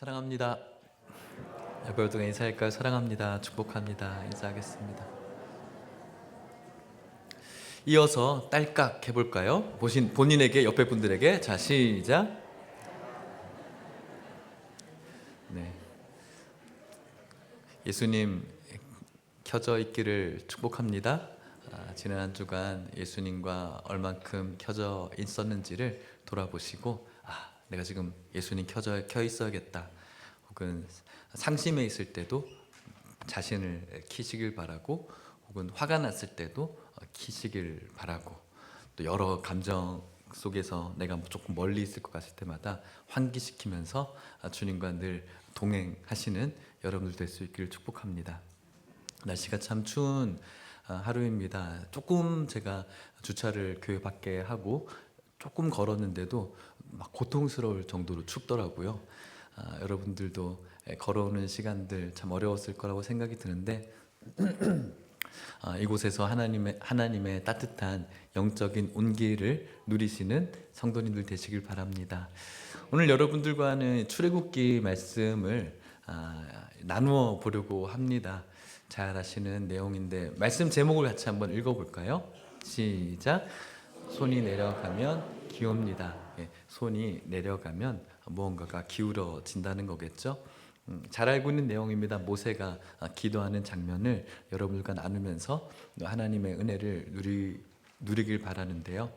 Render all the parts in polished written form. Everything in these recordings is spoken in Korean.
사랑합니다. 여러분 인사할까요? 사랑합니다. 축복합니다. 인사하겠습니다. 이어서 딸깍 해볼까요? 본인에게 옆에 분들에게 자 시작. 네, 예수님 켜져 있기를 축복합니다. 지난 한 주간 예수님과 얼만큼 켜져 있었는지를 돌아보시고 내가 지금 예수님 켜 있어야겠다. 혹은 상심해 있을 때도 자신을 키시길 바라고, 혹은 화가 났을 때도 키시길 바라고, 또 여러 감정 속에서 내가 조금 멀리 있을 것 같을 때마다 환기시키면서 주님과 늘 동행하시는 여러분들 될 수 있기를 축복합니다. 날씨가 참 추운 하루입니다. 조금 제가 주차를 교회 밖에 하고 조금 걸었는데도 막 고통스러울 정도로 춥더라고요. 여러분들도 걸어오는 시간들 참 어려웠을 거라고 생각이 드는데 이곳에서 하나님의 따뜻한 영적인 온기를 누리시는 성도님들 되시길 바랍니다. 오늘 여러분들과 하는 출애굽기 말씀을 나누어 보려고 합니다. 잘 아시는 내용인데 말씀 제목을 같이 한번 읽어볼까요? 시작. 손이 내려가면 기웁니다. 손이 내려가면 무언가가 기울어진다는 거겠죠. 잘 알고 있는 내용입니다. 모세가 기도하는 장면을 여러분들과 나누면서 하나님의 은혜를 누리길 바라는데요.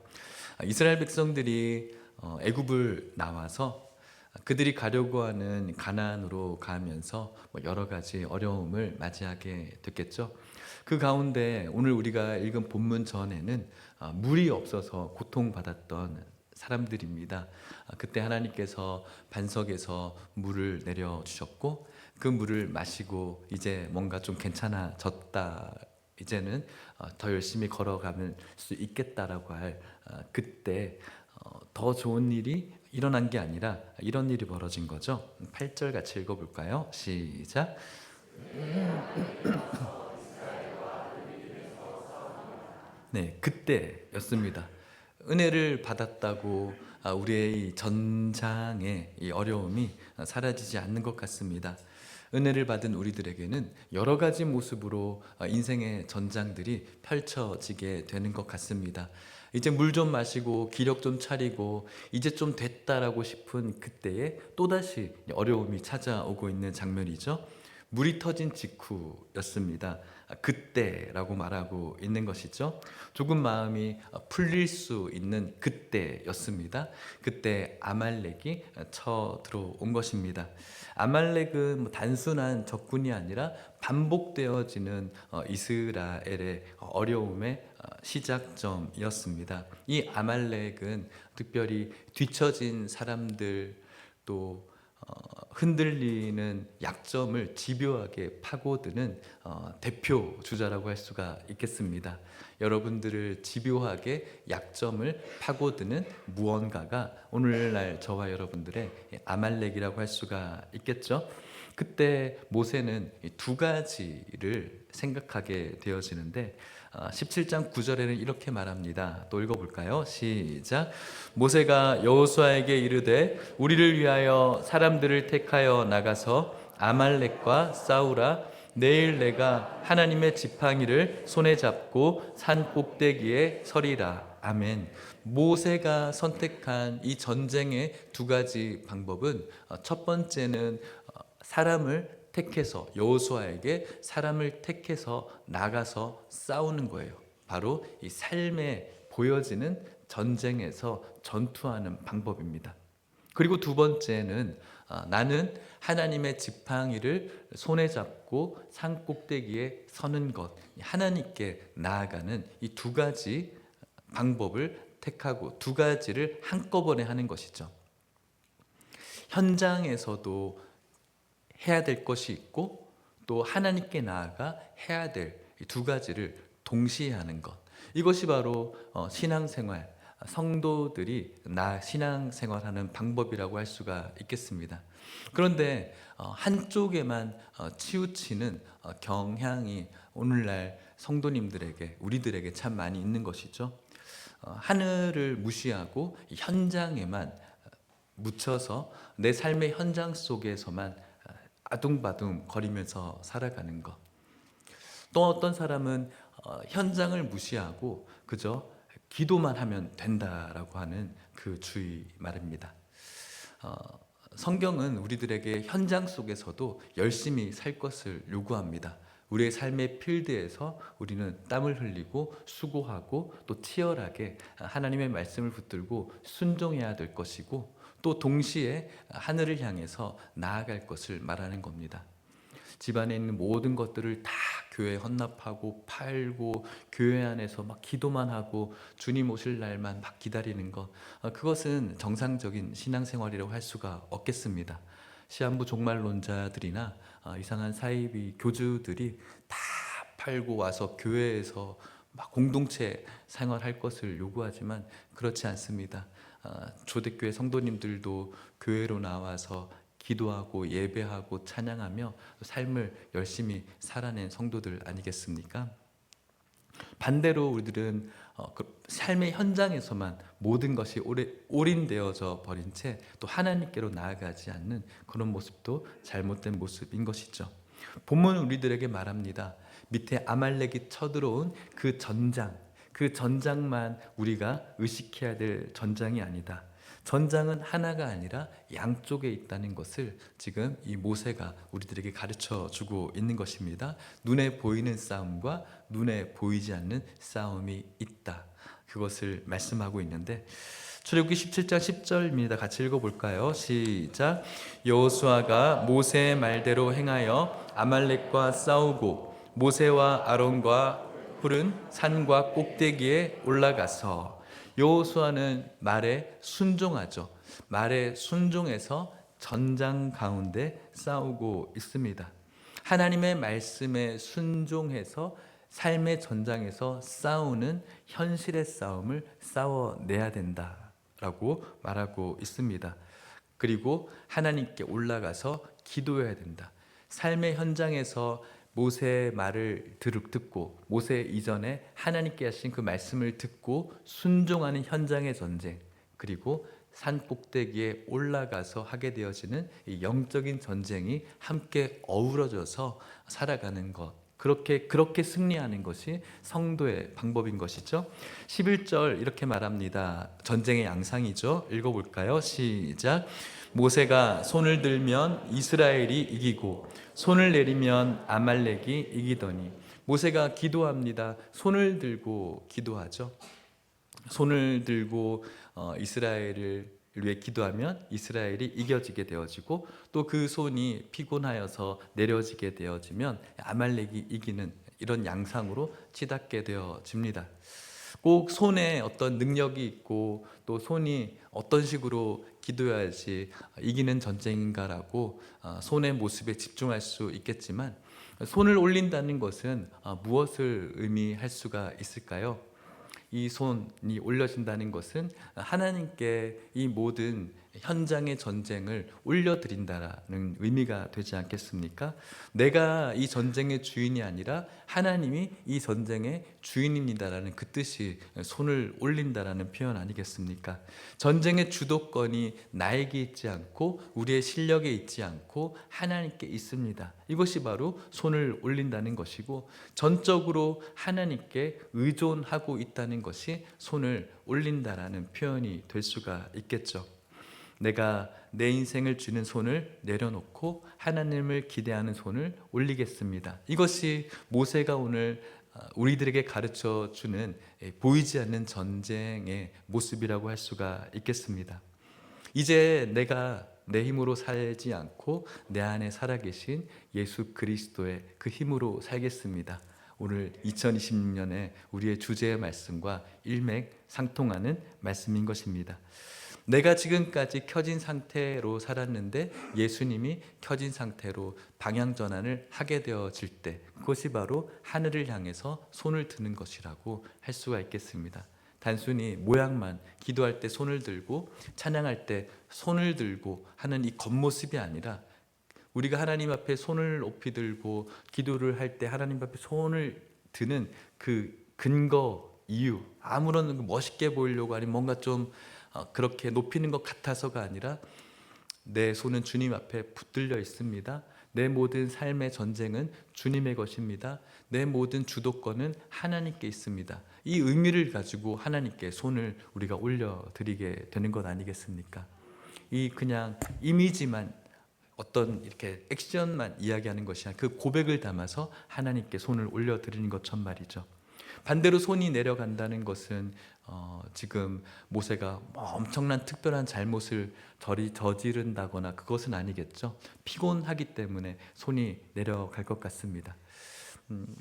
이스라엘 백성들이 애굽을 나와서 그들이 가려고 하는 가나안으로 가면서 여러 가지 어려움을 맞이하게 됐겠죠. 그 가운데 오늘 우리가 읽은 본문 전에는 물이 없어서 고통받았던 사람들입니다. 그때 하나님께서 반석에서 물을 내려주셨고 그 물을 마시고 이제 뭔가 좀 괜찮아졌다, 이제는 더 열심히 걸어가면 수 있겠다라고 할 그때 더 좋은 일이 일어난 게 아니라 이런 일이 벌어진 거죠. 8절 같이 읽어볼까요? 시작. 네, 그때였습니다. 은혜를 받았다고 우리의 이 전장의 이 어려움이 사라지지 않는 것 같습니다. 은혜를 받은 우리들에게는 여러 가지 모습으로 인생의 전장들이 펼쳐지게 되는 것 같습니다. 이제 물 좀 마시고 기력 좀 차리고 이제 좀 됐다라고 싶은 그때에 또다시 어려움이 찾아오고 있는 장면이죠. 물이 터진 직후였습니다. 그때라고 말하고 있는 것이죠. 조금 마음이 풀릴 수 있는 그때였습니다. 그때 아말렉이 쳐들어온 것입니다. 아말렉은 단순한 적군이 아니라 반복되어지는 이스라엘의 어려움의 시작점이었습니다. 이 아말렉은 특별히 뒤처진 사람들, 또 흔들리는 약점을 집요하게 파고드는 대표 주자라고 할 수가 있겠습니다. 여러분들을 집요하게 약점을 파고드는 무언가가 오늘날 저와 여러분들의 아말렉이라고 할 수가 있겠죠. 그때 모세는 두 가지를 생각하게 되어지는데 17장 9절에는 이렇게 말합니다. 또 읽어볼까요? 시작. 모세가 여호수아에게 이르되 우리를 위하여 사람들을 택하여 나가서 아말렉과 싸우라. 내일 내가 하나님의 지팡이를 손에 잡고 산 꼭대기에 서리라. 아멘. 모세가 선택한 이 전쟁의 두 가지 방법은 첫 번째는 사람을 택해서, 여호수아에게 사람을 택해서 나가서 싸우는 거예요. 바로 이 삶에 보여지는 전쟁에서 전투하는 방법입니다. 그리고 두 번째는 나는 하나님의 지팡이를 손에 잡고 산 꼭대기에 서는 것, 하나님께 나아가는 이 두 가지 방법을 택하고 두 가지를 한꺼번에 하는 것이죠. 현장에서도 해야 될 것이 있고 또 하나님께 나아가 해야 될 이 두 가지를 동시에 하는 것, 이것이 바로 신앙생활, 성도들이 신앙생활하는 방법이라고 할 수가 있겠습니다. 그런데 한쪽에만 치우치는 경향이 오늘날 성도님들에게, 우리들에게 참 많이 있는 것이죠. 하늘을 무시하고 현장에만 묻혀서 내 삶의 현장 속에서만 아둥바둥 거리면서 살아가는 것. 또 어떤 사람은 현장을 무시하고 그저 기도만 하면 된다라고 하는 그 주의 말입니다. 어, 성경은 우리들에게 현장 속에서도 열심히 살 것을 요구합니다. 우리의 삶의 필드에서 우리는 땀을 흘리고 수고하고 또 치열하게 하나님의 말씀을 붙들고 순종해야 될 것이고, 또 동시에 하늘을 향해서 나아갈 것을 말하는 겁니다. 집안에 있는 모든 것들을 다 교회에 헌납하고 팔고 교회 안에서 막 기도만 하고 주님 오실 날만 막 기다리는 것, 그것은 정상적인 신앙생활이라고 할 수가 없겠습니다. 시한부 종말론자들이나 이상한 사이비 교주들이 다 팔고 와서 교회에서 막 공동체 생활할 것을 요구하지만 그렇지 않습니다. 초대교회 성도님들도 교회로 나와서 기도하고 예배하고 찬양하며 삶을 열심히 살아낸 성도들 아니겠습니까? 반대로 우리들은 삶의 현장에서만 모든 것이 올인되어져 버린 채 또 하나님께로 나아가지 않는 그런 모습도 잘못된 모습인 것이죠. 본문은 우리들에게 말합니다. 밑에 아말렉이 쳐들어온 그 전장만 우리가 의식해야 될 전장이 아니다. 전장은 하나가 아니라 양쪽에 있다는 것을 지금 이 모세가 우리들에게 가르쳐 주고 있는 것입니다. 눈에 보이는 싸움과 눈에 보이지 않는 싸움이 있다. 그것을 말씀하고 있는데, 출애굽기 17장 10절입니다. 같이 읽어볼까요? 시작. 여호수아가 모세의 말대로 행하여 아말렉과 싸우고 모세와 아론과 훌은 산과 꼭대기에 올라가서. 여호수아는 말에 순종하죠. 말에 순종해서 전장 가운데 싸우고 있습니다. 하나님의 말씀에 순종해서 삶의 전장에서 싸우는 현실의 싸움을 싸워내야 된다라고 말하고 있습니다. 그리고 하나님께 올라가서 기도해야 된다. 삶의 현장에서 모세의 말을 듣고 모세 이전에 하나님께 하신 그 말씀을 듣고 순종하는 현장의 전쟁, 그리고 산 꼭대기에 올라가서 하게 되어지는 이 영적인 전쟁이 함께 어우러져서 살아가는 것, 그렇게 승리하는 것이 성도의 방법인 것이죠. 11절 이렇게 말합니다. 전쟁의 양상이죠. 읽어볼까요? 시작. 모세가 손을 들면 이스라엘이 이기고 손을 내리면 아말렉이 이기더니. 모세가 기도합니다. 손을 들고 기도하죠. 손을 들고 이스라엘을 위해 기도하면 이스라엘이 이겨지게 되어지고, 또 그 손이 피곤하여서 내려지게 되어지면 아말렉이 이기는 이런 양상으로 치닫게 되어집니다. 꼭 손에 어떤 능력이 있고 또 손이 어떤 식으로 기도해야지 이기는 전쟁인가라고 손의 모습에 집중할 수 있겠지만, 손을 올린다는 것은 무엇을 의미할 수가 있을까요? 이 손이 올려진다는 것은 하나님께 이 모든 현장의 전쟁을 올려드린다는 의미가 되지 않겠습니까? 내가 이 전쟁의 주인이 아니라 하나님이 이 전쟁의 주인입니다라는 그 뜻이 손을 올린다라는 표현 아니겠습니까? 전쟁의 주도권이 나에게 있지 않고 우리의 실력에 있지 않고 하나님께 있습니다. 이것이 바로 손을 올린다는 것이고, 전적으로 하나님께 의존하고 있다는 것이 손을 올린다라는 표현이 될 수가 있겠죠. 내가 내 인생을 쥐는 손을 내려놓고 하나님을 기대하는 손을 올리겠습니다. 이것이 모세가 오늘 우리들에게 가르쳐 주는 보이지 않는 전쟁의 모습이라고 할 수가 있겠습니다. 이제 내가 내 힘으로 살지 않고 내 안에 살아계신 예수 그리스도의 그 힘으로 살겠습니다. 오늘 2026년에 우리의 주제의 말씀과 일맥상통하는 말씀인 것입니다. 내가 지금까지 켜진 상태로 살았는데 예수님이 켜진 상태로 방향 전환을 하게 되어질 때, 그것이 바로 하늘을 향해서 손을 드는 것이라고 할 수가 있겠습니다. 단순히 모양만, 기도할 때 손을 들고 찬양할 때 손을 들고 하는 이 겉모습이 아니라, 우리가 하나님 앞에 손을 높이 들고 기도를 할 때 하나님 앞에 손을 드는 그 근거, 이유, 아무런 멋있게 보이려고, 아니면 뭔가 좀 그렇게 높이는 것 같아서가 아니라 내 손은 주님 앞에 붙들려 있습니다. 내 모든 삶의 전쟁은 주님의 것입니다. 내 모든 주도권은 하나님께 있습니다. 이 의미를 가지고 하나님께 손을 우리가 올려드리게 되는 것 아니겠습니까? 이 그냥 이미지만 어떤 이렇게 액션만 이야기하는 것이 아니라 그 고백을 담아서 하나님께 손을 올려드리는 것처럼 말이죠. 반대로 손이 내려간다는 것은 지금 모세가 엄청난 특별한 잘못을 저지른다거나 그것은 아니겠죠. 피곤하기 때문에 손이 내려갈 것 같습니다.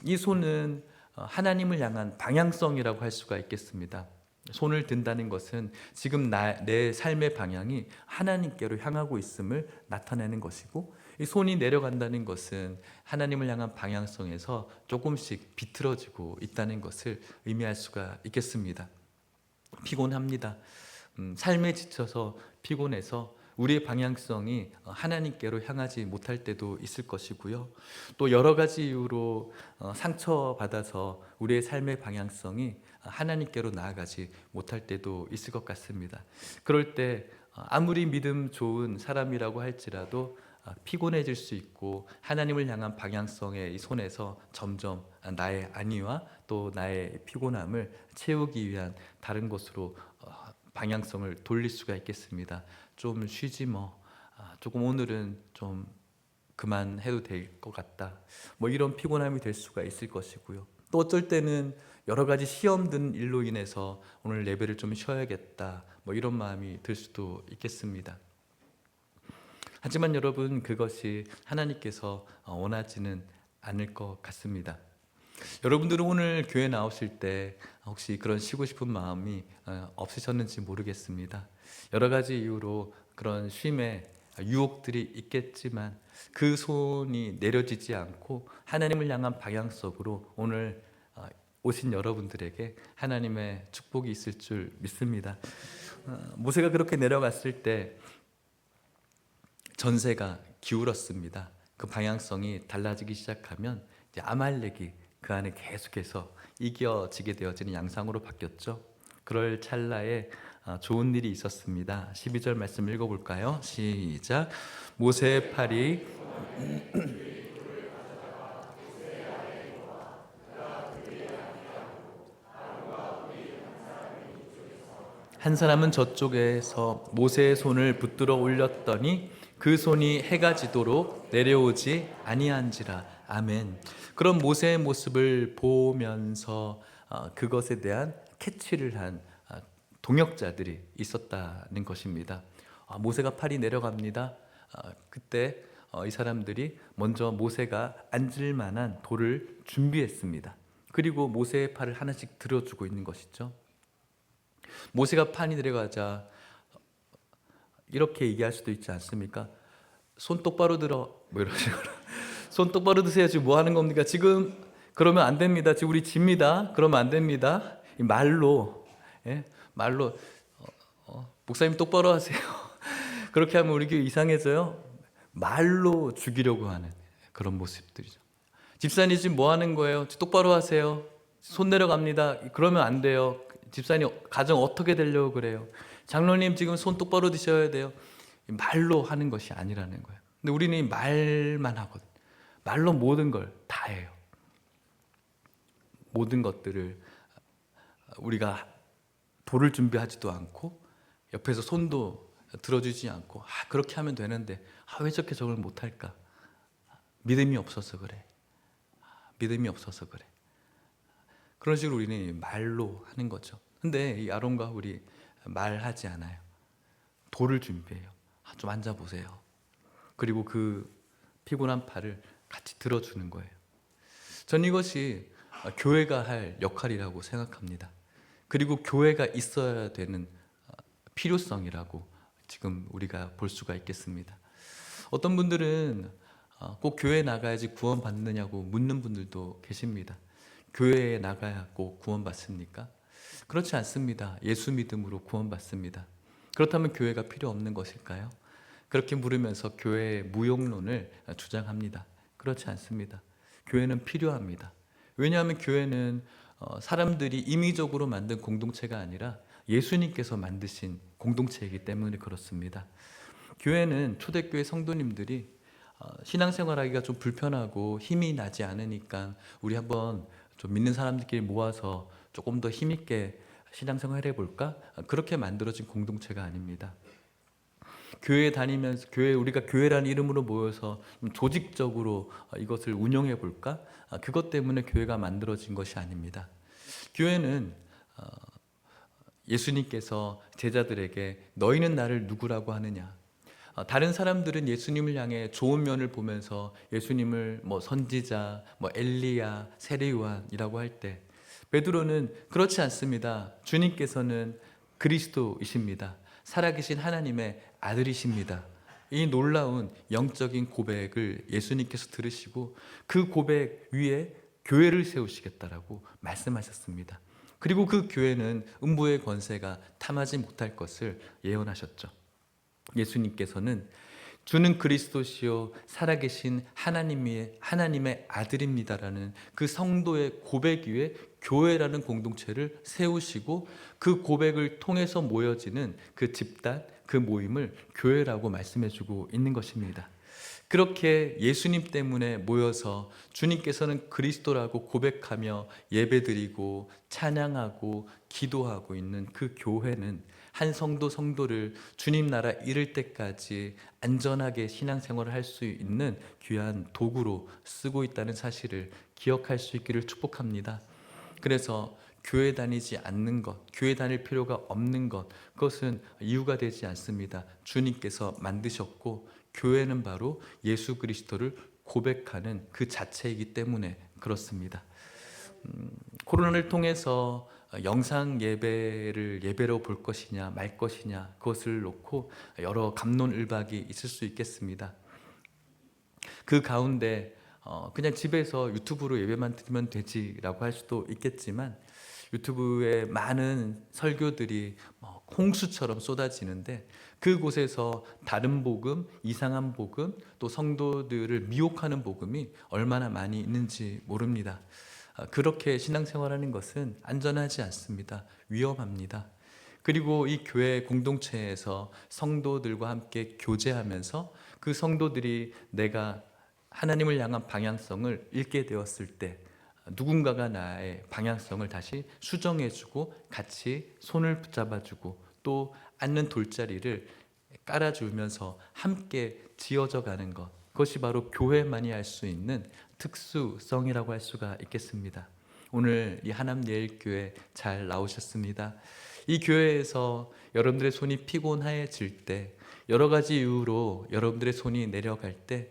이 손은 하나님을 향한 방향성이라고 할 수가 있겠습니다. 손을 든다는 것은 지금 내 삶의 방향이 하나님께로 향하고 있음을 나타내는 것이고, 이 손이 내려간다는 것은 하나님을 향한 방향성에서 조금씩 비틀어지고 있다는 것을 의미할 수가 있겠습니다. 피곤합니다. 삶에 지쳐서 피곤해서 우리의 방향성이 하나님께로 향하지 못할 때도 있을 것이고요. 또 여러 가지 이유로 상처받아서 우리의 삶의 방향성이 하나님께로 나아가지 못할 때도 있을 것 같습니다. 그럴 때 아무리 믿음 좋은 사람이라고 할지라도 피곤해질 수 있고, 하나님을 향한 방향성의 이 손에서 점점 나의 안위와 또 나의 피곤함을 채우기 위한 다른 곳으로 방향성을 돌릴 수가 있겠습니다. 좀 쉬지 뭐, 조금 오늘은 좀 그만해도 될 것 같다, 뭐 이런 피곤함이 될 수가 있을 것이고요. 또 어쩔 때는 여러 가지 시험 든 일로 인해서 오늘 예배를 좀 쉬어야겠다, 뭐 이런 마음이 들 수도 있겠습니다. 하지만 여러분, 그것이 하나님께서 원하지는 않을 것 같습니다. 여러분들은 오늘 교회 나오실 때 혹시 그런 쉬고 싶은 마음이 없으셨는지 모르겠습니다. 여러 가지 이유로 그런 쉼에 유혹들이 있겠지만 그 손이 내려지지 않고 하나님을 향한 방향성으로 오늘 오신 여러분들에게 하나님의 축복이 있을 줄 믿습니다. 모세가 그렇게 내려갔을 때 전세가 기울었습니다. 그 방향성이 달라지기 시작하면 이제 아말렉이 그 안에 계속해서 이겨지게 되어지는 양상으로 바뀌었죠. 그럴 찰나에 좋은 일이 있었습니다. 12절 말씀 읽어볼까요? 시작. 모세의 팔이 한 사람은 저쪽에서 모세의 손을 붙들어 올렸더니 그 손이 해가 지도록 내려오지 아니한지라. 아멘. 그런 모세의 모습을 보면서 그것에 대한 캐치를 한 동역자들이 있었다는 것입니다. 모세가 팔이 내려갑니다. 그때 이 사람들이 먼저 모세가 앉을 만한 돌을 준비했습니다. 그리고 모세의 팔을 하나씩 들어주고 있는 것이죠. 모세가 판이 내려가자 이렇게 얘기할 수도 있지 않습니까? 손 똑바로 들어, 뭐 이런 식으로. 손 똑바로 드세요. 지금 뭐 하는 겁니까? 지금 그러면 안 됩니다. 지금 우리 집니다. 그러면 안 됩니다. 말로, 말로 목사님 똑바로 하세요. 그렇게 하면 우리 교회 이상해져요. 말로 죽이려고 하는 그런 모습들이죠. 집사님 지금 뭐 하는 거예요? 똑바로 하세요. 손 내려갑니다. 그러면 안 돼요. 집사님 가정 어떻게 되려고 그래요? 장로님 지금 손 똑바로 드셔야 돼요. 말로 하는 것이 아니라는 거예요. 근데 우리는 말만 하거든. 말로 모든 걸 다 해요. 모든 것들을 우리가 돌을 준비하지도 않고 옆에서 손도 들어주지 않고 그렇게 하면 되는데 왜 저걸 못할까? 믿음이 없어서 그래. 믿음이 없어서 그래. 그런 식으로 우리는 말로 하는 거죠. 근데 이 아론과 홀이 말하지 않아요. 돌을 준비해요. 좀 앉아보세요. 그리고 그 피곤한 팔을 같이 들어주는 거예요. 전 이것이 교회가 할 역할이라고 생각합니다. 그리고 교회가 있어야 되는 필요성이라고 지금 우리가 볼 수가 있겠습니다. 어떤 분들은 꼭 교회에 나가야지 구원 받느냐고 묻는 분들도 계십니다. 교회에 나가야 꼭 구원 받습니까? 그렇지 않습니다. 예수 믿음으로 구원 받습니다. 그렇다면 교회가 필요 없는 것일까요? 그렇게 물으면서 교회의 무용론을 주장합니다. 그렇지 않습니다. 교회는 필요합니다. 왜냐하면 교회는 사람들이 임의적으로 만든 공동체가 아니라 예수님께서 만드신 공동체이기 때문에 그렇습니다. 교회는 초대교회 성도님들이 신앙생활하기가 좀 불편하고 힘이 나지 않으니까 우리 한번 좀 믿는 사람들끼리 모아서 조금 더 힘있게 신앙생활 해볼까? 그렇게 만들어진 공동체가 아닙니다. 교회 다니면서 우리가 교회라는 이름으로 모여서 좀 조직적으로 이것을 운영해 볼까? 그것 때문에 교회가 만들어진 것이 아닙니다. 교회는 예수님께서 제자들에게 너희는 나를 누구라고 하느냐? 다른 사람들은 예수님을 향해 좋은 면을 보면서 예수님을 뭐 선지자, 뭐 엘리야, 세례요한이라고 할 때 베드로는 그렇지 않습니다. 주님께서는 그리스도이십니다. 살아계신 하나님의 아들이십니다. 이 놀라운 영적인 고백을 예수님께서 들으시고 그 고백 위에 교회를 세우시겠다라고 말씀하셨습니다. 그리고 그 교회는 음부의 권세가 탐하지 못할 것을 예언하셨죠. 예수님께서는 주는 그리스도시요 살아계신 하나님의 아들입니다라는 그 성도의 고백 위에 교회라는 공동체를 세우시고 그 고백을 통해서 모여지는 그 집단, 그 모임을 교회라고 말씀해주고 있는 것입니다. 그렇게 예수님 때문에 모여서 주님께서는 그리스도라고 고백하며 예배드리고 찬양하고 기도하고 있는 그 교회는 한 성도를 주님 나라 이를 때까지 안전하게 신앙생활을 할 수 있는 귀한 도구로 쓰고 있다는 사실을 기억할 수 있기를 축복합니다. 그래서 교회 다니지 않는 것, 교회 다닐 필요가 없는 것, 그것은 이유가 되지 않습니다. 주님께서 만드셨고 교회는 바로 예수 그리스도를 고백하는 그 자체이기 때문에 그렇습니다. 코로나를 통해서 영상 예배를 예배로 볼 것이냐 말 것이냐 그것을 놓고 여러 갑론을박이 있을 수 있겠습니다. 그 가운데 그냥 집에서 유튜브로 예배만 드리면 되지라고 할 수도 있겠지만 유튜브에 많은 설교들이 홍수처럼 쏟아지는데 그곳에서 다른 복음, 이상한 복음, 또 성도들을 미혹하는 복음이 얼마나 많이 있는지 모릅니다. 그렇게 신앙생활하는 것은 안전하지 않습니다. 위험합니다. 그리고 이 교회 공동체에서 성도들과 함께 교제하면서 그 성도들이 내가 하나님을 향한 방향성을 잃게 되었을 때 누군가가 나의 방향성을 다시 수정해주고 같이 손을 붙잡아주고 또 앉는 돌자리를 깔아주면서 함께 지어져 가는 것, 그것이 바로 교회만이 할 수 있는 특수성이라고 할 수가 있겠습니다. 오늘 이 하남예일교회 잘 나오셨습니다. 이 교회에서 여러분들의 손이 피곤해질 때, 여러 가지 이유로 여러분들의 손이 내려갈 때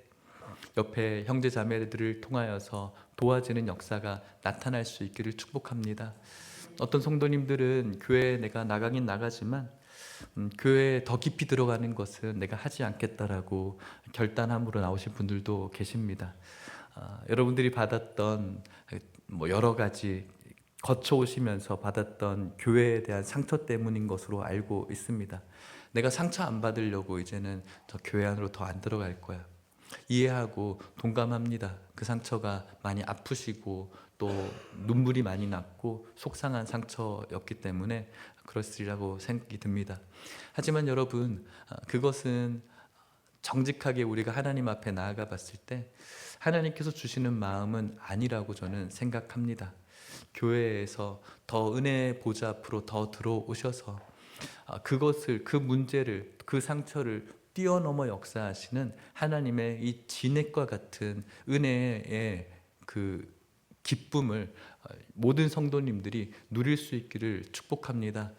옆에 형제 자매들을 통하여서 도와지는 역사가 나타날 수 있기를 축복합니다. 어떤 성도님들은 교회에 내가 나가긴 나가지만 교회에 더 깊이 들어가는 것은 내가 하지 않겠다라고 결단함으로 나오신 분들도 계십니다. 여러분들이 받았던 여러 가지 거쳐오시면서 받았던 교회에 대한 상처 때문인 것으로 알고 있습니다. 내가 상처 안 받으려고 이제는 저 교회 안으로 더 안 들어갈 거야. 이해하고 동감합니다. 그 상처가 많이 아프시고 또 눈물이 많이 났고 속상한 상처였기 때문에 그러시리라고 생각이 듭니다. 하지만 여러분, 그것은 정직하게 우리가 하나님 앞에 나아가 봤을 때 하나님께서 주시는 마음은 아니라고 저는 생각합니다. 교회에서 더 은혜의 보좌 앞으로 더 들어오셔서 그것을, 그 문제를, 그 상처를 뛰어넘어 역사하시는 하나님의 이 진액과 같은 은혜의 그 기쁨을 모든 성도님들이 누릴 수 있기를 축복합니다.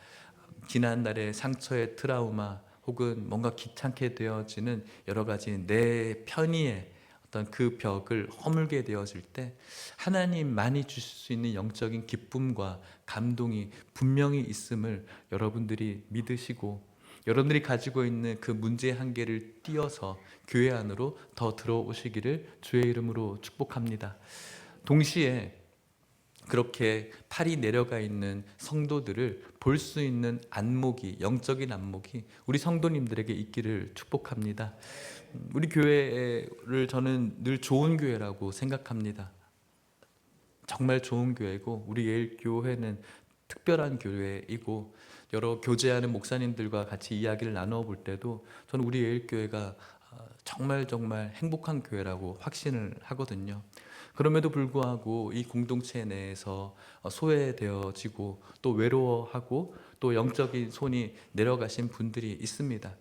지난날의 상처의 트라우마 혹은 뭔가 귀찮게 되어지는 여러 가지 내 편의의 어떤 그 벽을 허물게 되어질 때 하나님만이 주실 수 있는 영적인 기쁨과 감동이 분명히 있음을 여러분들이 믿으시고 여러분들이 가지고 있는 그 문제의 한계를 띄어서 교회 안으로 더 들어오시기를 주의 이름으로 축복합니다. 동시에 그렇게 팔이 내려가 있는 성도들을 볼 수 있는 안목이, 영적인 안목이 우리 성도님들에게 있기를 축복합니다. 우리 교회를 저는 늘 좋은 교회라고 생각합니다. 정말 좋은 교회고 우리 예일교회는 특별한 교회이고 여러 교제하는 목사님들과 같이 이야기를 나누어 볼 때도 저는 우리 예일교회가 정말 정말 행복한 교회라고 확신을 하거든요. 그럼에도 불구하고 이 공동체 내에서 소외되어지고 또 외로워하고 또 영적인 손이 내려가신 분들이 있습니다.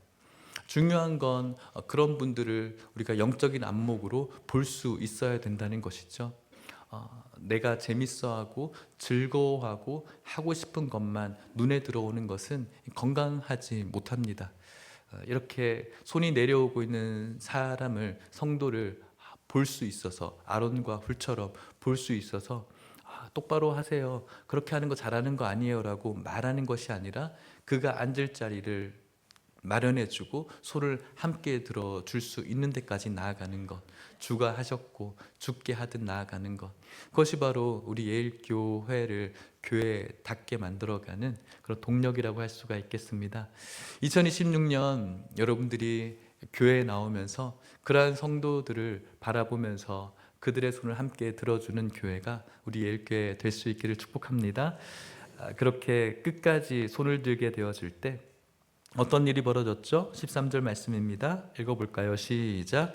중요한 건 그런 분들을 우리가 영적인 안목으로 볼 수 있어야 된다는 것이죠. 내가 재밌어하고 즐거워하고 하고 싶은 것만 눈에 들어오는 것은 건강하지 못합니다. 이렇게 손이 내려오고 있는 사람을, 성도를 볼 수 있어서, 아론과 훌처럼 볼 수 있어서 똑바로 하세요, 그렇게 하는 거 잘하는 거 아니에요 라고 말하는 것이 아니라 그가 앉을 자리를 마련해주고 손을 함께 들어줄 수 있는 데까지 나아가는 것, 주가 하셨고 주께 하듯 나아가는 것, 그것이 바로 우리 예일교회를 교회답게 만들어가는 그런 동력이라고 할 수가 있겠습니다. 2026년 여러분들이 교회에 나오면서 그러한 성도들을 바라보면서 그들의 손을 함께 들어주는 교회가 우리 예일교회 될 수 있기를 축복합니다. 그렇게 끝까지 손을 들게 되어질 때 어떤 일이 벌어졌죠? 13절 말씀입니다. 읽어볼까요? 시작.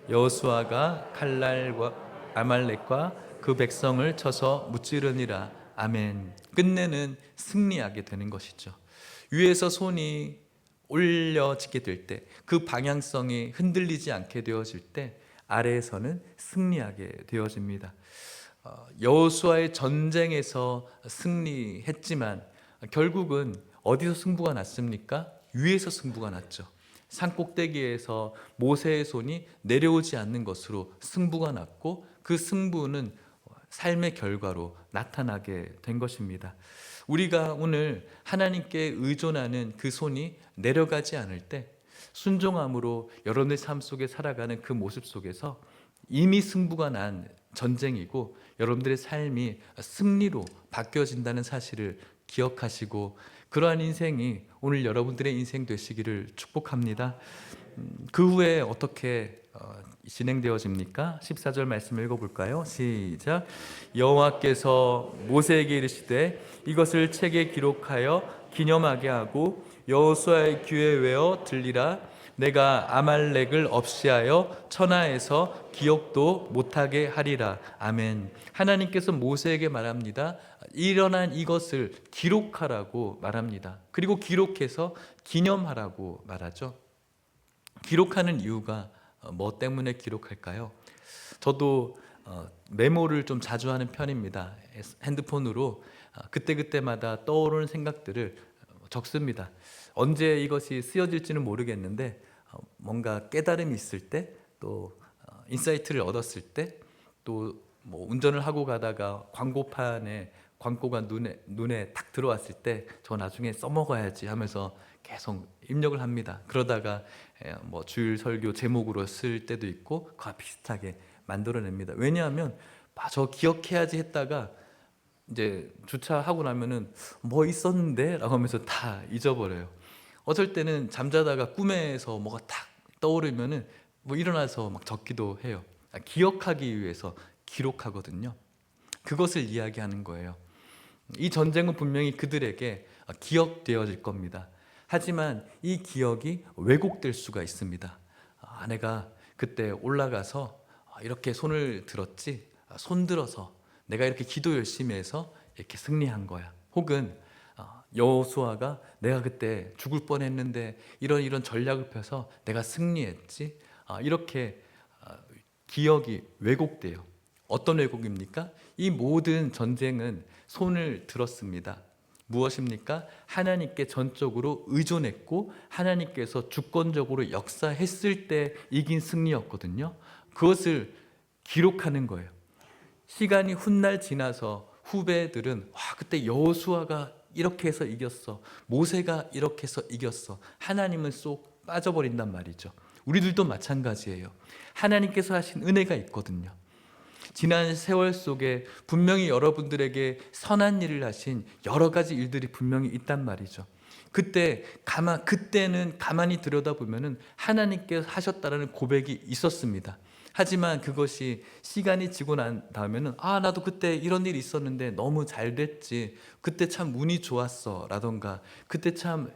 여호수아가 칼날과 아말렉과 그 백성을 쳐서 무찌르니라. 아멘. 끝내는 승리하게 되는 것이죠. 위에서 손이 올려지게 될 때, 그 방향성이 흔들리지 않게 되어질 때 아래에서는 승리하게 되어집니다. 여호수아의 전쟁에서 승리했지만 결국은 어디서 승부가 났습니까? 위에서 승부가 났죠. 산꼭대기에서 모세의 손이 내려오지 않는 것으로 승부가 났고, 그 승부는 삶의 결과로 나타나게 된 것입니다. 우리가 오늘 하나님께 의존하는 그 손이 내려가지 않을 때 순종함으로 여러분의 삶 속에 살아가는 그 모습 속에서 이미 승부가 난 전쟁이고 여러분들의 삶이 승리로 바뀌어진다는 사실을 기억하시고, 그러한 인생이 오늘 여러분들의 인생 되시기를 축복합니다. 그 후에 어떻게 진행되어집니까? 14절 말씀 읽어볼까요? 시작. 여호와께서 모세에게 이르시되 이것을 책에 기록하여 기념하게 하고 여호수아의 귀에 외어 들리라. 내가 아말렉을 없이하여 천하에서 기억도 못하게 하리라. 아멘. 하나님께서 모세에게 말합니다. 일어난 이것을 기록하라고 말합니다. 그리고 기록해서 기념하라고 말하죠. 기록하는 이유가 뭐 때문에 기록할까요? 저도 메모를 좀 자주 하는 편입니다. 핸드폰으로 그때그때마다 떠오르는 생각들을 적습니다. 언제 이것이 쓰여질지는 모르겠는데 뭔가 깨달음이 있을 때, 또 인사이트를 얻었을 때, 또 뭐 운전을 하고 가다가 광고판에 광고가 눈에 딱 들어왔을 때 저 나중에 써먹어야지 하면서 계속 입력을 합니다. 그러다가 뭐 주일 설교 제목으로 쓸 때도 있고 그와 비슷하게 만들어냅니다. 왜냐하면 저 기억해야지 했다가 이제 주차하고 나면은 뭐 있었는데 라고 하면서 다 잊어버려요. 어쩔 때는 잠자다가 꿈에서 뭐가 탁 떠오르면은 뭐 일어나서 막 적기도 해요. 기억하기 위해서 기록하거든요. 그것을 이야기하는 거예요. 이 전쟁은 분명히 그들에게 기억되어질 겁니다. 하지만 이 기억이 왜곡될 수가 있습니다. 내가 그때 올라가서 이렇게 손을 들었지, 손 들어서 내가 이렇게 기도 열심히 해서 이렇게 승리한 거야. 혹은 여호수아가 내가 그때 죽을 뻔했는데 이런 전략을 펴서 내가 승리했지, 이렇게 기억이 왜곡돼요. 어떤 왜곡입니까? 이 모든 전쟁은 손을 들었습니다. 무엇입니까? 하나님께 전적으로 의존했고 하나님께서 주권적으로 역사했을 때 이긴 승리였거든요. 그것을 기록하는 거예요. 시간이 훗날 지나서 후배들은 그때 여호수아가 이렇게 해서 이겼어, 모세가 이렇게 해서 이겼어, 하나님은 쏙 빠져버린단 말이죠. 우리들도 마찬가지예요. 하나님께서 하신 은혜가 있거든요. 지난 세월 속에 분명히 여러분들에게 선한 일을 하신 여러 가지 일들이 분명히 있단 말이죠. 그때는 가만히 들여다보면은 하나님께서 하셨다라는 고백이 있었습니다. 하지만 그것이 시간이 지고 난 다음에는 나도 그때 이런 일이 있었는데 너무 잘 됐지, 그때 참 운이 좋았어 라던가, 그때 참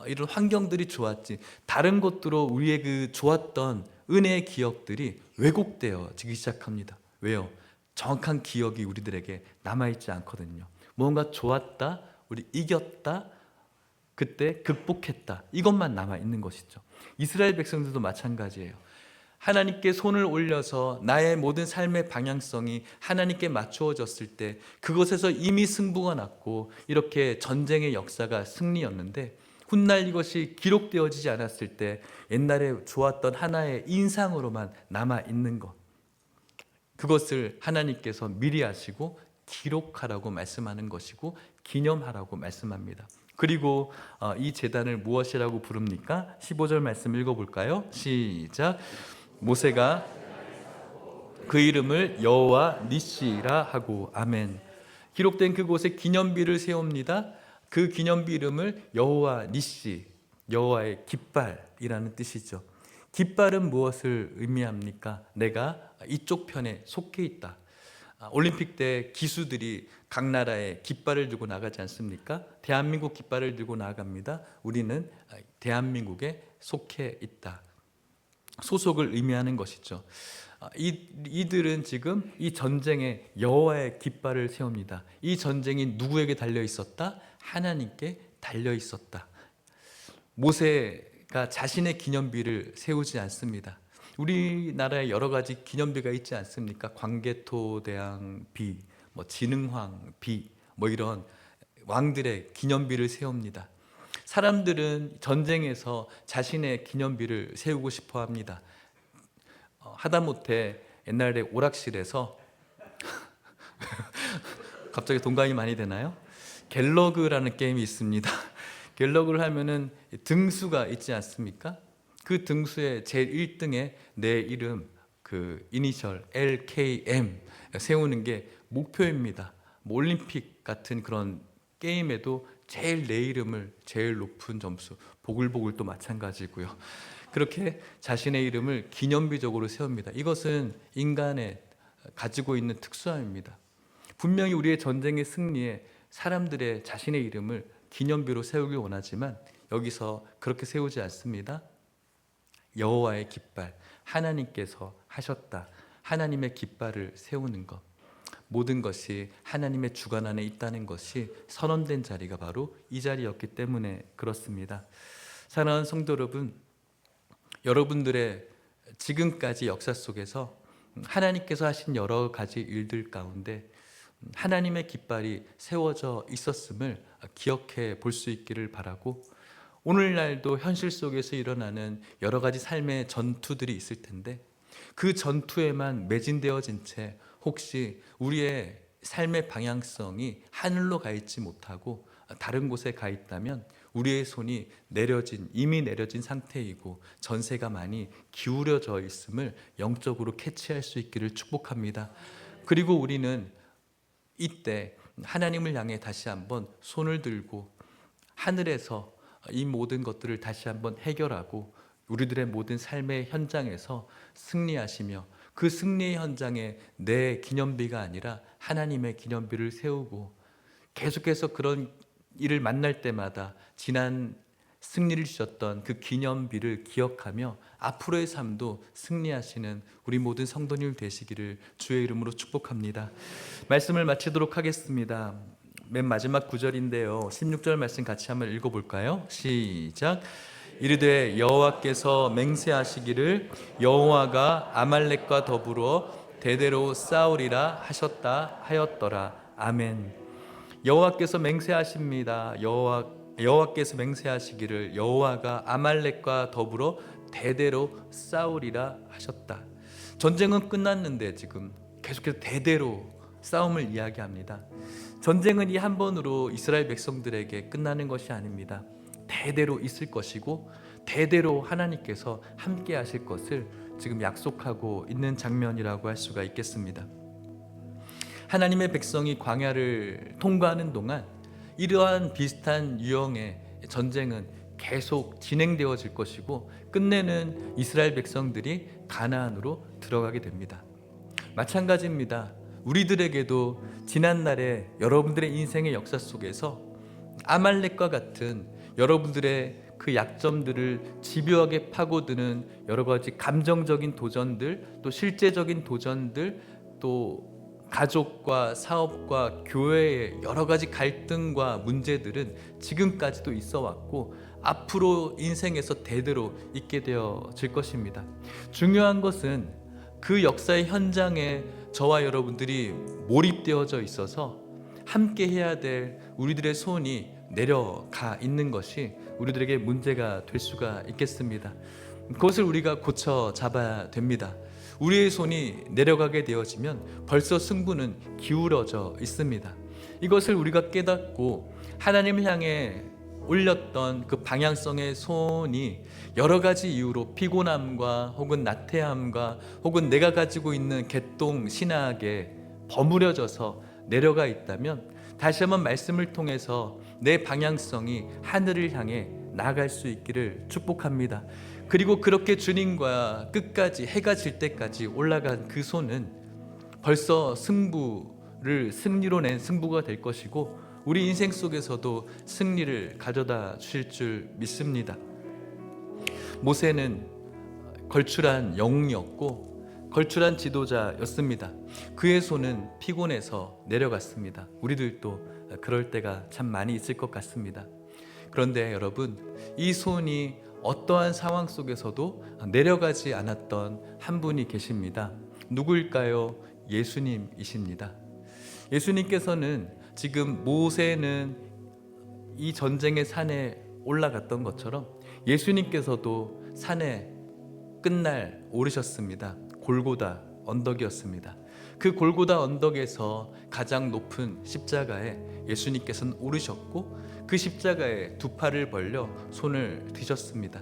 이런 환경들이 좋았지, 다른 것들로 우리의 그 좋았던 은혜의 기억들이 왜곡되어지기 시작합니다. 왜요? 정확한 기억이 우리들에게 남아있지 않거든요. 뭔가 좋았다, 우리 이겼다, 그때 극복했다, 이것만 남아있는 것이죠. 이스라엘 백성들도 마찬가지예요. 하나님께 손을 올려서 나의 모든 삶의 방향성이 하나님께 맞추어졌을 때 그것에서 이미 승부가 났고 이렇게 전쟁의 역사가 승리였는데, 훗날 이것이 기록되어지지 않았을 때 옛날에 좋았던 하나의 인상으로만 남아있는 것, 그것을 하나님께서 미리 하시고 기록하라고 말씀하는 것이고 기념하라고 말씀합니다. 그리고 이 제단을 무엇이라고 부릅니까? 15절 말씀 읽어볼까요? 시작. 모세가 그 이름을 여호와 니시라 하고. 아멘. 기록된 그곳에 기념비를 세웁니다. 그 기념비 이름을 여호와 니시, 여호와의 깃발이라는 뜻이죠. 깃발은 무엇을 의미합니까? 내가 이쪽 편에 속해 있다. 올림픽 때 기수들이 각 나라에 깃발을 들고 나가지 않습니까? 대한민국 깃발을 들고 나갑니다. 우리는 대한민국에 속해 있다. 소속을 의미하는 것이죠. 이들은 지금 이 전쟁에 여호와의 깃발을 세웁니다. 이 전쟁이 누구에게 달려 있었다? 하나님께 달려 있었다. 모세가 자신의 기념비를 세우지 않습니다. 우리나라에 여러 가지 기념비가 있지 않습니까? 광개토대왕비, 진흥황비, 이런 왕들의 기념비를 세웁니다. 사람들은 전쟁에서 자신의 기념비를 세우고 싶어 합니다. 하다못해 옛날에 오락실에서 갑자기 동감이 많이 되나요? 갤러그라는 게임이 있습니다. 갤러그를 하면은 등수가 있지 않습니까? 그 등수의 제일 1등에 내 이름, 그 이니셜 LKM 세우는 게 목표입니다. 올림픽 같은 그런 게임에도 제일 내 이름을 제일 높은 점수, 보글보글도 마찬가지고요. 그렇게 자신의 이름을 기념비적으로 세웁니다. 이것은 인간의 가지고 있는 특수함입니다. 분명히 우리의 전쟁의 승리에 사람들의 자신의 이름을 기념비로 세우길 원하지만 여기서 그렇게 세우지 않습니다. 여호와의 깃발, 하나님께서 하셨다. 하나님의 깃발을 세우는 것, 모든 것이 하나님의 주관 안에 있다는 것이 선언된 자리가 바로 이 자리였기 때문에 그렇습니다. 사랑하는 성도 여러분, 여러분들의 지금까지 역사 속에서 하나님께서 하신 여러 가지 일들 가운데 하나님의 깃발이 세워져 있었음을 기억해 볼 수 있기를 바라고, 오늘날도 현실 속에서 일어나는 여러 가지 삶의 전투들이 있을 텐데 그 전투에만 매진되어진 채 혹시 우리의 삶의 방향성이 하늘로 가 있지 못하고 다른 곳에 가 있다면 우리의 손이 이미 내려진 상태이고 전세가 많이 기울여져 있음을 영적으로 캐치할 수 있기를 축복합니다. 그리고 우리는 이때 하나님을 향해 다시 한번 손을 들고 하늘에서 이 모든 것들을 다시 한번 해결하고 우리들의 모든 삶의 현장에서 승리하시며 그 승리의 현장에 내 기념비가 아니라 하나님의 기념비를 세우고 계속해서 그런 일을 만날 때마다 지난 승리를 주셨던 그 기념비를 기억하며 앞으로의 삶도 승리하시는 우리 모든 성도님 되시기를 주의 이름으로 축복합니다. 말씀을 마치도록 하겠습니다. 맨 마지막 구절인데요, 16절 말씀 같이 한번 읽어볼까요? 시작. 이르되 여호와께서 맹세하시기를 여호와가 아말렉과 더불어 대대로 싸우리라 하셨다 하였더라. 아멘. 여호와께서 맹세하십니다. 여호와께서 맹세하시기를 여호와가 아말렉과 더불어 대대로 싸우리라 하셨다. 전쟁은 끝났는데 지금 계속해서 대대로 싸움을 이야기합니다. 전쟁은 이 한 번으로 이스라엘 백성들에게 끝나는 것이 아닙니다. 대대로 있을 것이고 대대로 하나님께서 함께 하실 것을 지금 약속하고 있는 장면이라고 할 수가 있겠습니다. 하나님의 백성이 광야를 통과하는 동안 이러한 비슷한 유형의 전쟁은 계속 진행되어질 것이고 끝내는 이스라엘 백성들이 가나안으로 들어가게 됩니다. 마찬가지입니다. 우리들에게도 지난날에 여러분들의 인생의 역사 속에서 아말렉과 같은 여러분들의 그 약점들을 집요하게 파고드는 여러 가지 감정적인 도전들, 또 실제적인 도전들, 또 가족과 사업과 교회의 여러 가지 갈등과 문제들은 지금까지도 있어 왔고 앞으로 인생에서 대대로 있게 되어질 것입니다. 중요한 것은 그 역사의 현장에 저와 여러분들이 몰입되어져 있어서 함께 해야 될 우리들의 손이 내려가 있는 것이 우리들에게 문제가 될 수가 있겠습니다. 그것을 우리가 고쳐 잡아야 됩니다. 우리의 손이 내려가게 되어지면 벌써 승부는 기울어져 있습니다. 이것을 우리가 깨닫고 하나님을 향해 올렸던 그 방향성의 손이 여러 가지 이유로 피곤함과 혹은 나태함과 혹은 내가 가지고 있는 개똥 신학에 버무려져서 내려가 있다면 다시 한번 말씀을 통해서 내 방향성이 하늘을 향해 나아갈 수 있기를 축복합니다. 그리고 그렇게 주님과 끝까지 해가 질 때까지 올라간 그 손은 벌써 승리로 낸 승부가 될 것이고 우리 인생 속에서도 승리를 가져다 주실 줄 믿습니다. 모세는 걸출한 영웅이었고 걸출한 지도자였습니다. 그의 손은 피곤해서 내려갔습니다. 우리들도 그럴 때가 참 많이 있을 것 같습니다. 그런데 여러분, 이 손이 어떠한 상황 속에서도 내려가지 않았던 한 분이 계십니다. 누구일까요? 예수님이십니다. 예수님께서는 지금 모세는 이 전쟁의 산에 올라갔던 것처럼 예수님께서도 산에 끝날 오르셨습니다. 골고다 언덕이었습니다. 그 골고다 언덕에서 가장 높은 십자가에 예수님께서는 오르셨고 그 십자가에 두 팔을 벌려 손을 드셨습니다.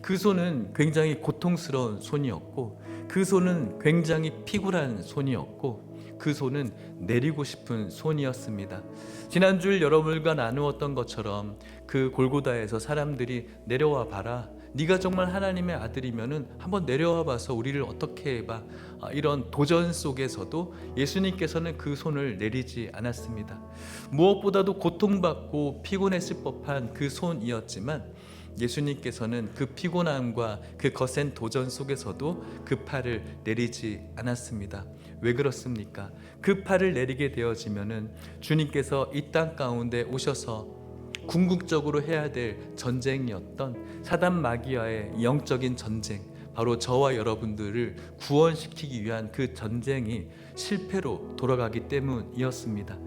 그 손은 굉장히 고통스러운 손이었고 그 손은 굉장히 피곤한 손이었고 그 손은 내리고 싶은 손이었습니다. 지난주일 여러분과 나누었던 것처럼 그 골고다에서 사람들이 내려와 봐라, 네가 정말 하나님의 아들이면은 한번 내려와 봐서 우리를 어떻게 해봐, 이런 도전 속에서도 예수님께서는 그 손을 내리지 않았습니다. 무엇보다도 고통받고 피곤했을 법한 그 손이었지만 예수님께서는 그 피곤함과 그 거센 도전 속에서도 그 팔을 내리지 않았습니다. 왜 그렇습니까? 그 팔을 내리게 되어지면은 주님께서 이 땅 가운데 오셔서 궁극적으로 해야 될 전쟁이었던 사단 마귀와의 영적인 전쟁, 바로 저와 여러분들을 구원시키기 위한 그 전쟁이 실패로 돌아가기 때문이었습니다.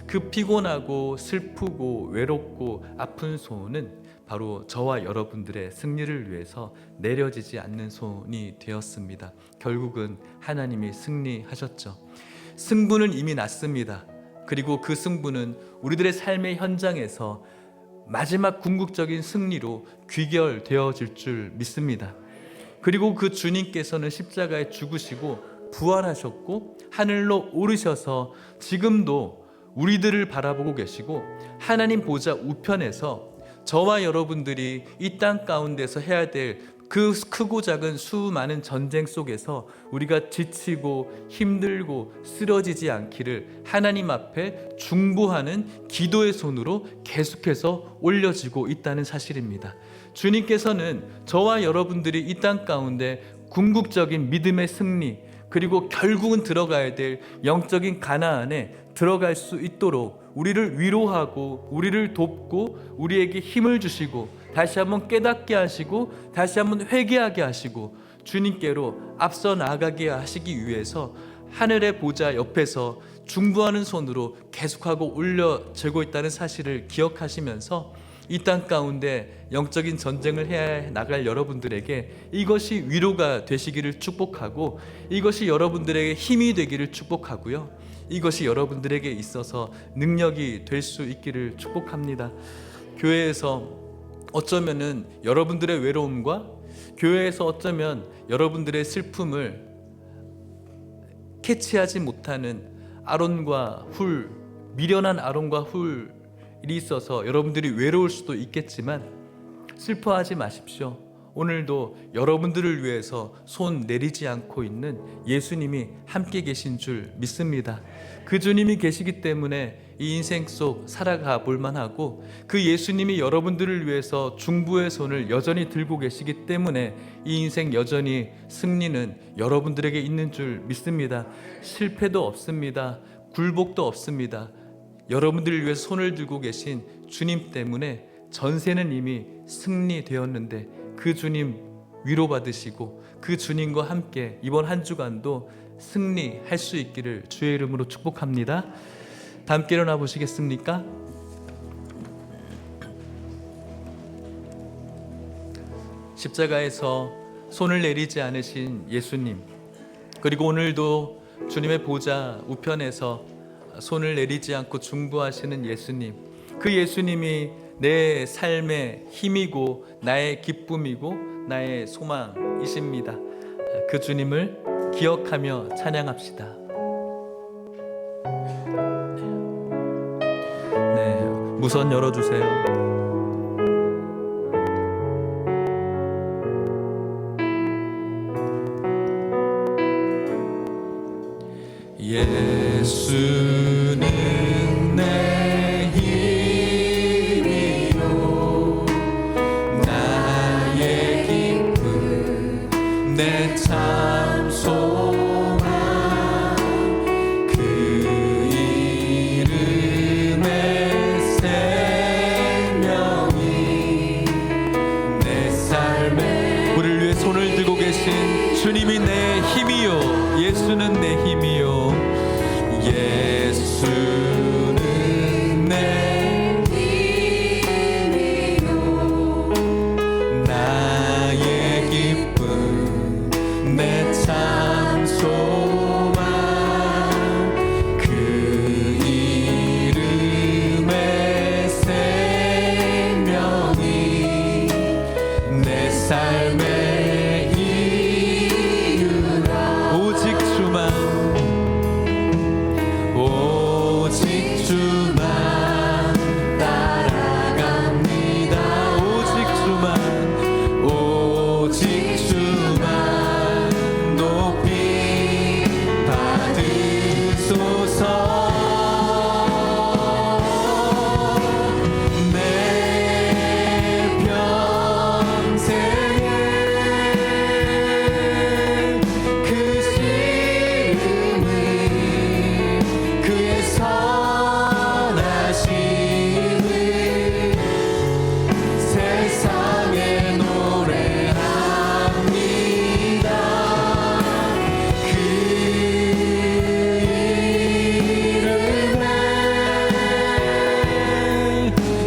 그 피곤하고 슬프고 외롭고 아픈 손은 바로 저와 여러분들의 승리를 위해서 내려지지 않는 손이 되었습니다. 결국은 하나님이 승리하셨죠. 승부는 이미 났습니다. 그리고 그 승부는 우리들의 삶의 현장에서 마지막 궁극적인 승리로 귀결되어질 줄 믿습니다. 그리고 그 주님께서는 십자가에 죽으시고 부활하셨고 하늘로 오르셔서 지금도 우리들을 바라보고 계시고 하나님 보좌 우편에서 저와 여러분들이 이 땅 가운데서 해야 될 그 크고 작은 수많은 전쟁 속에서 우리가 지치고 힘들고 쓰러지지 않기를 하나님 앞에 중보하는 기도의 손으로 계속해서 올려지고 있다는 사실입니다. 주님께서는 저와 여러분들이 이 땅 가운데 궁극적인 믿음의 승리, 그리고 결국은 들어가야 될 영적인 가나안에 들어갈 수 있도록 우리를 위로하고 우리를 돕고 우리에게 힘을 주시고 다시 한번 깨닫게 하시고 다시 한번 회개하게 하시고 주님께로 앞서 나아가게 하시기 위해서 하늘의 보좌 옆에서 중보하는 손으로 계속하고 올려지고 있다는 사실을 기억하시면서 이 땅 가운데 영적인 전쟁을 해 나갈 여러분들에게 이것이 위로가 되시기를 축복하고 이것이 여러분들에게 힘이 되기를 축복하고요, 이것이 여러분들에게 있어서 능력이 될 수 있기를 축복합니다. 교회에서 어쩌면은 여러분들의 외로움과 교회에서 어쩌면 여러분들의 슬픔을 캐치하지 못하는 아론과 훌, 미련한 아론과 훌이 있어서 여러분들이 외로울 수도 있겠지만 슬퍼하지 마십시오. 오늘도 여러분들을 위해서 손 내리지 않고 있는 예수님이 함께 계신 줄 믿습니다. 그 주님이 계시기 때문에 이 인생 속 살아가 볼만하고, 그 예수님이 여러분들을 위해서 중보의 손을 여전히 들고 계시기 때문에 이 인생 여전히 승리는 여러분들에게 있는 줄 믿습니다. 실패도 없습니다. 굴복도 없습니다. 여러분들을 위해서 손을 들고 계신 주님 때문에 전세는 이미 승리되었는데, 그 주님 위로받으시고 그 주님과 함께 이번 한 주간도 승리할 수 있기를 주의 이름으로 축복합니다. 다 함께 일어나 보시겠습니까? 십자가에서 손을 내리지 않으신 예수님, 그리고 오늘도 주님의 보좌 우편에서 손을 내리지 않고 중보하시는 예수님, 그 예수님이 내 삶의 힘이고 나의 기쁨이고 나의 소망이십니다. 그 주님을 기억하며 찬양합시다. 네, 무선 열어주세요. 예수는 내 힘이요 나의 기쁨 내 참 소망 그 이름의 생명이 내 삶에 우리를 위해 손을 들고 계신 주님이 내 힘이요 예수는 내 힘이요 예수는 내 힘이요 나의 기쁨 내 참 소망 그 이름의 생명이 내 삶의 이유라 오직 주만 오직 주만 따라갑니다. 오직 주만 오직 주만 높이 받으소서. 내 평생에 그 이름을 그의 선하심을 세상에 노래합니다. 그 이름에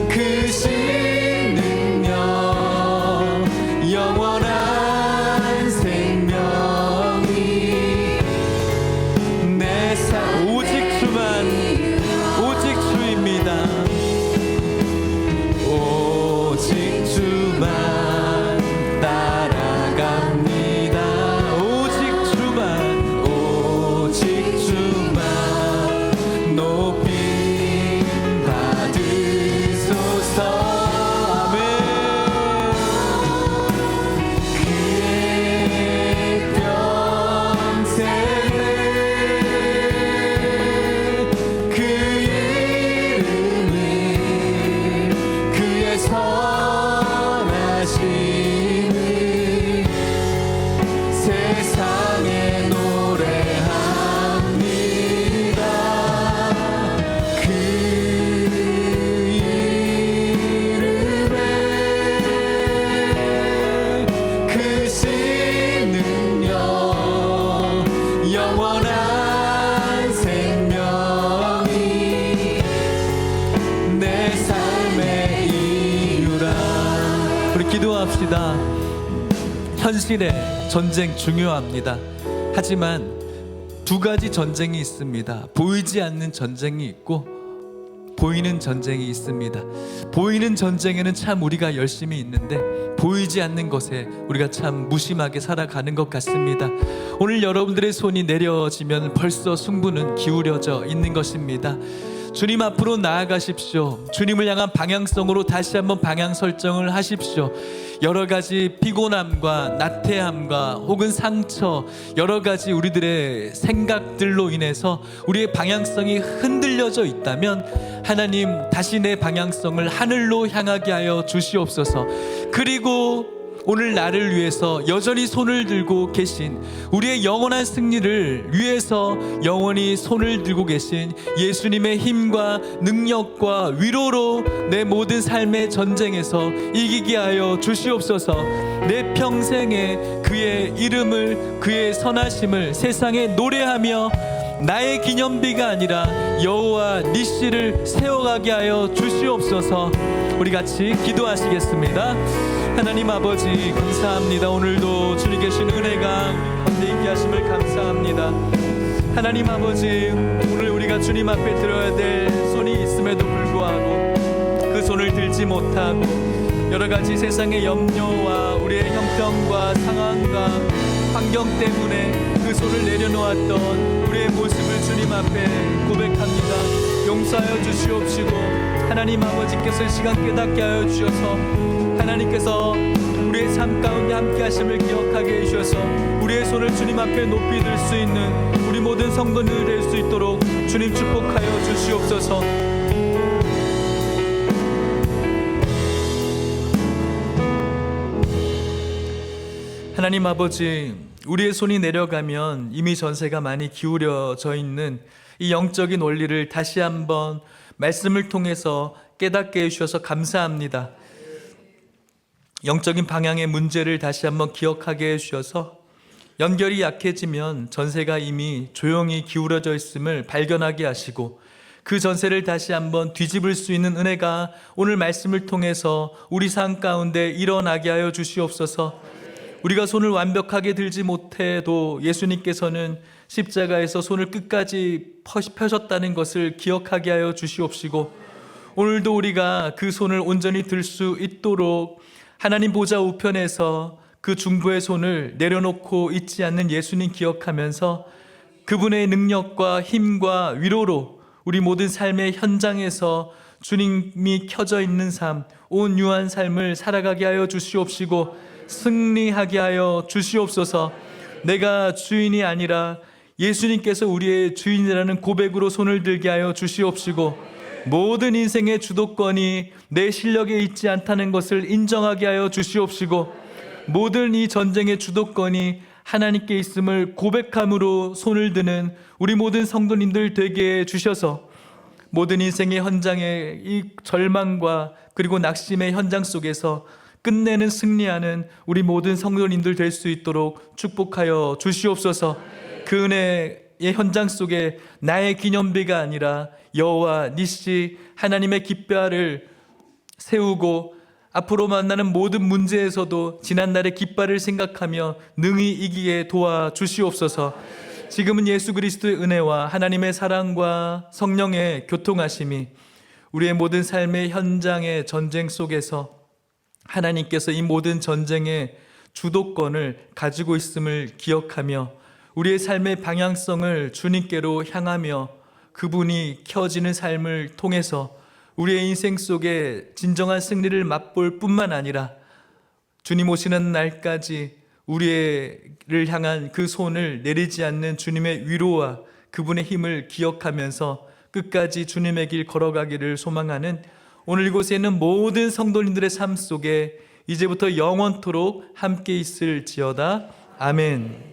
그 신능력 영원한 생명이 내 삶 오직 주만 오직 주입니다. 오직 주만 따라갑니다. 오직 주만 오직 주만 높이 받으소서. 아멘. 그의 평생을 그 이름을 그의 선하심을 세상에 노래합니다. 그 이름에 그 신능력 영원한 생명이 내 삶의 이유라. 우리 기도합시다. 현실의 전쟁 중요합니다. 하지만 두 가지 전쟁이 있습니다. 보이지 않는 전쟁이 있고 보이는 전쟁이 있습니다. 보이는 전쟁에는 참 우리가 열심히 있는데 보이지 않는 것에 우리가 참 무심하게 살아가는 것 같습니다. 오늘 여러분들의 손이 내려지면 벌써 승부는 기울여져 있는 것입니다. 주님 앞으로 나아가십시오. 주님을 향한 방향성으로 다시 한번 방향 설정을 하십시오. 여러 가지 피곤함과 나태함과 혹은 상처, 여러 가지 우리들의 생각들로 인해서 우리의 방향성이 흔들려져 있다면 하나님, 다시 내 방향성을 하늘로 향하게 하여 주시옵소서. 그리고 오늘 나를 위해서 여전히 손을 들고 계신, 우리의 영원한 승리를 위해서 영원히 손을 들고 계신 예수님의 힘과 능력과 위로로 내 모든 삶의 전쟁에서 이기게 하여 주시옵소서. 내 평생에 그의 이름을, 그의 선하심을 세상에 노래하며 나의 기념비가 아니라 여호와 니시를 세워가게 하여 주시옵소서. 우리 같이 기도하시겠습니다. 하나님 아버지, 감사합니다. 오늘도 주님 계신 은혜가 가운데 있게 하심을 감사합니다. 하나님 아버지, 오늘 우리가 주님 앞에 들어야 될 손이 있음에도 불구하고 그 손을 들지 못하고 여러 가지 세상의 염려와 우리의 형편과 상황과 환경 때문에 그 손을 내려놓았던 우리의 모습을 주님 앞에 고백합니다. 용서하여 주시옵시고, 하나님 아버지께서 이 시간 깨닫게 하여 주셔서 하나님께서 우리의 삶 가운데 함께 하심을 기억하게 해주셔서 우리의 손을 주님 앞에 높이 들 수 있는 우리 모든 성도들 될 수 있도록 주님 축복하여 주시옵소서. 하나님 아버지, 우리의 손이 내려가면 이미 전세가 많이 기울여져 있는 이 영적인 원리를 다시 한번 말씀을 통해서 깨닫게 해주셔서 감사합니다. 영적인 방향의 문제를 다시 한번 기억하게 해주셔서 연결이 약해지면 전세가 이미 조용히 기울어져 있음을 발견하게 하시고 그 전세를 다시 한번 뒤집을 수 있는 은혜가 오늘 말씀을 통해서 우리 삶 가운데 일어나게 하여 주시옵소서. 우리가 손을 완벽하게 들지 못해도 예수님께서는 십자가에서 손을 끝까지 펴셨다는 것을 기억하게 하여 주시옵시고, 오늘도 우리가 그 손을 온전히 들 수 있도록 하나님 보좌 우편에서 그 중보의 손을 내려놓고 있지 않는 예수님 기억하면서 그분의 능력과 힘과 위로로 우리 모든 삶의 현장에서 주님이 켜져 있는 삶, 온유한 삶을 살아가게 하여 주시옵시고 승리하게 하여 주시옵소서. 내가 주인이 아니라 예수님께서 우리의 주인이라는 고백으로 손을 들게 하여 주시옵시고, 모든 인생의 주도권이 내 실력에 있지 않다는 것을 인정하게 하여 주시옵시고, 모든 이 전쟁의 주도권이 하나님께 있음을 고백함으로 손을 드는 우리 모든 성도님들 되게 해 주셔서 모든 인생의 현장의 이 절망과 그리고 낙심의 현장 속에서 끝내는 승리하는 우리 모든 성도님들 될 수 있도록 축복하여 주시옵소서. 그 은혜의 현장 속에 나의 기념비가 아니라 여호와 니시 하나님의 깃발을 세우고 앞으로 만나는 모든 문제에서도 지난날의 깃발을 생각하며 능히 이기게 도와주시옵소서. 지금은 예수 그리스도의 은혜와 하나님의 사랑과 성령의 교통하심이 우리의 모든 삶의 현장의 전쟁 속에서 하나님께서 이 모든 전쟁의 주도권을 가지고 있음을 기억하며 우리의 삶의 방향성을 주님께로 향하며 그분이 켜지는 삶을 통해서 우리의 인생 속에 진정한 승리를 맛볼 뿐만 아니라 주님 오시는 날까지 우리를 향한 그 손을 내리지 않는 주님의 위로와 그분의 힘을 기억하면서 끝까지 주님의 길 걸어가기를 소망하는 오늘 이곳에 있는 모든 성도님들의 삶 속에 이제부터 영원토록 함께 있을지어다. 아멘.